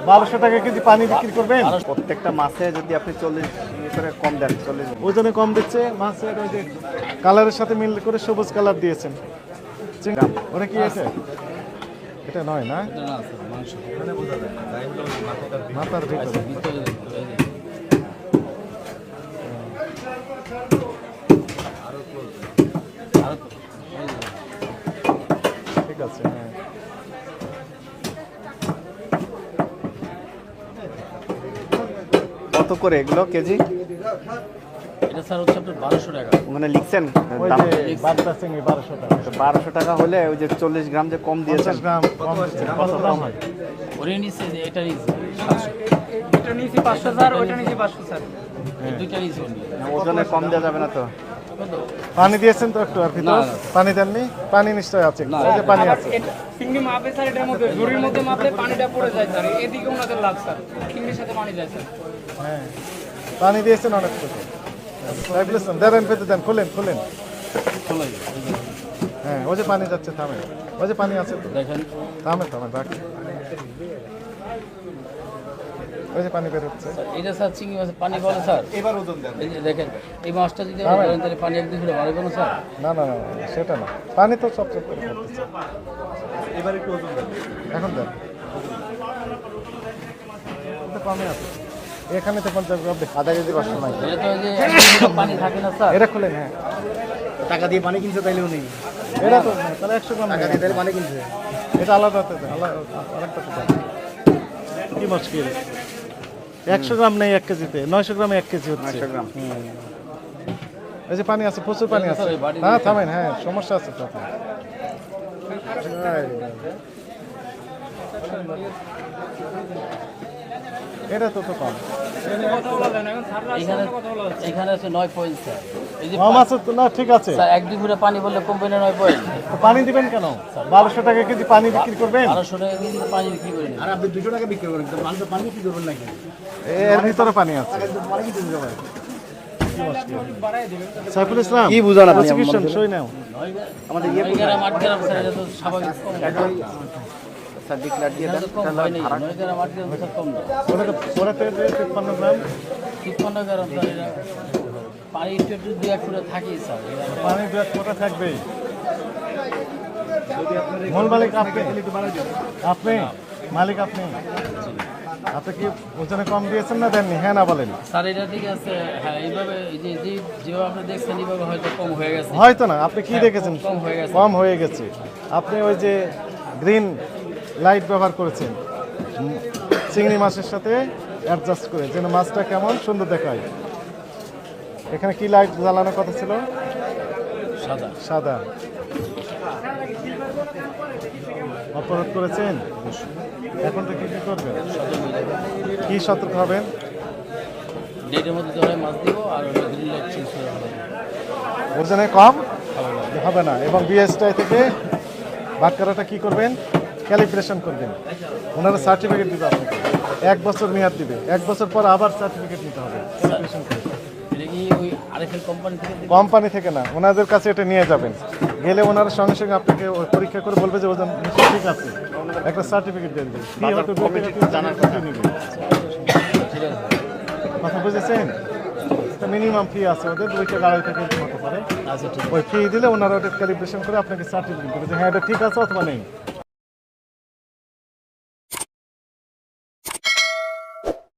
1200 টাকা কেজি পানি বিক্রি করবেন। প্রত্যেকটা মাছে যদি আপনি 40 করে কম দেন, 40 ওজনে কম দিচ্ছে মাছের ওই যে কালারের সাথে মিল করে সবুজ কালার দিয়েছেন। ওটা কি আছে? এটা নয় না, মাথার ভিতরে। ঠিক আছে, হ্যাঁ। কত করে এগুলো কেজি? এটা স্যার হচ্ছে আপনার 1200 টাকা। ওখানে লিখছেন ওই দাম? যে বাগদা চিংড়ি 1200 টাকা। 1200 টাকা হলে ওই যে 40 গ্রাম যে কম দিয়েছেন, 50 গ্রাম কম দিচ্ছে। কত দাম হয়? ওরে নিচে এটা নিচে 700, এটা নিয়েছি 500 স্যার, ওইটা নিয়েছি 500 স্যার। এই দুইটা নিচে উনি। ওজনে কম দেওয়া যাবে না তো? কত? পানি দিয়েছেন তো একটু আর ভিতর? না। পানি দেননি? পানি নিশ্চয় আছে, এই যে পানি আছে। এটা চিংড়ি মাপে স্যার, এটার মধ্যে ঝুড়ির মধ্যে মাপলে পানিটা পড়ে যায় স্যার, এদিকে ওনাদের লাভ স্যার, চিংড়ির সাথে পানি যায় স্যার। হ্যাঁ, পানি দিয়েছেন অনেক কিছু। দেন পেতে দেন, খুলেন খুলেন। খোলাই। হ্যাঁ, ওই যে পানি যাচ্ছে, থামেন। ওই যে পানি আছে তো, দেখেন থামেন থামেন, রাখেন। ওই যে পানি বের হচ্ছে। এটা স্যার চিংড়ি মাছের পানি বলে স্যার। এবার ওজন দেন। এই যে দেখেন এই মাছটা যদি আমরা ধরেন তাহলে পানি একদিন করে বাড়বে না স্যার? না না না, সেটা না, পানি তো সবচেয়ে করে পড়তেছে। এবার একটু ওজন দেন। এখন দেন, এটা কমে আছে। এখানে তো 50 গ্রাম, আধা কেজি কষ্ট নাই। এটা তো ওই যে একদিন পানি থাকে না স্যার। এটা খুলেন, হ্যাঁ। টাকা দিয়ে পানি কিনছে তাইলে উনি? এটা তো না, তাহলে 100 গ্রাম টাকা নেই। দিয়ে তাইলে পানি কিনছে? এটা আলাদাতে দেন, আরেকটাতে দেন। কি মুশকিল, 100 গ্রাম নেই 1 কেজিতে, 900 গ্রামে 1 কেজি হচ্ছে। 900 গ্রাম। এই যে পানি আছে, প্রচুর পানি আছে। হ্যাঁ থামেন, হ্যাঁ সমস্যা আছে তো আপনার। এটা তো তো কম, কথা বলা যায় না, এখন স্যাররা আসছে, এখানে কথা বলা যাচ্ছে। এখানে আছে 9 পয়েন্ট স্যার। এই যে কম আছে তো না, ঠিক আছে। স্যার একদিন করে পানি বললে কমবে না 9 পয়েন্ট? তো পানি দিবেন কেন? 1200 টাকা কেজি পানি বিক্রি করবেন। 1200 টাকা কেজি পানি বিক্রি করে আর আপনি 200 টাকা বিক্রি করেন, তো পানি তো পানি কি করবেন নাকি? এর ভিতরে পানি আছে। পানি কি দিতে হবে? সাইফুল ইসলাম, কি বুঝান আপনি প্রসিকিউশন সই নাও। আমাদের 9 গ্রাম 8 গ্রাম স্যার, এটা তো স্বাভাবিক কম। স্যার ডিক্লেয়ার দিয়ে দেন। এটা তো কম হয় নাই, 9 গ্রাম 8 গ্রাম স্যার কম না। ওটাতে 53 গ্রাম 53 গ্রাম স্যার, এটা পানি একটু একটু দুই এক করে থাকি স্যার। এটা পানি বিরাট মোটা থাকবেই। মূল মালিক আপনি, আপনি মালিক আপনি। আপনি কি ওজনে কম দিয়েছেন না দেননি? হ্যাঁ না বলেন। স্যার এটা ঠিক আছে, হ্যাঁ এইভাবে যেভাবে আপনি দেখছেন এইভাবে হয়তো কম হয়ে গেছে। হয়তো না, আপনি কি দেখেছেন? কম হয়ে গেছে। কম হয়ে গেছে। আপনি ওই যে গ্রিন লাইট ব্যবহার করেছেন চিংড়ি মাছের সাথে অ্যাডজাস্ট করে, যেন মাছটা কেমন সুন্দর দেখায়। এখানে কি লাইট জ্বালানোর কথা ছিল? সাদা। সাদা। অপরাধ করেছেন, এখন তো কি কি করবেন? কি সতর্ক হবেন? ডেটের মধ্যে ধরে মাছ দিব আর ওটা গ্রিন লাইট চেঞ্জ করে হবে। ওজনে কম হবে না। এবং বিএসটাই থেকে বাটকারাটা কি করবেন? ক্যালিব্রেশন করবেন। ওনারা সার্টিফিকেট দিবে আপনাকে, 1 বছর মেয়াদ দিবে, 1 বছর পর আবার সার্টিফিকেট নিতে হবে ক্যালিব্রেশন করে। এটা কি ওই আরেকটা কোম্পানি থেকে দিবে? কোম্পানি থেকে না, ওনাদের কাছে এটা নিয়ে যাবেন। গেলে ওনারা সঙ্গে সঙ্গে আপনাকে ওই পরীক্ষা করে বলবে যে ওজন নিশ্চয়ই ঠিক আছে, একটা সার্টিফিকেট দিয়ে দেবে। ফি হয়তো 2 টাকা জানার কথা নেবে। ঠিক আছে। কথা বুঝেছেন? একটা মিনিমাম ফি আছে ওদের, 2 টাকা 2.5 টাকা এরকম হতে পারে। আচ্ছা ঠিক আছে। ওই ফি দিলে ওনারা ওটা ক্যালিব্রেশন করে আপনাকে সার্টিফিকেট দেবে যে হ্যাঁ এটা ঠিক আছে অথবা নেই।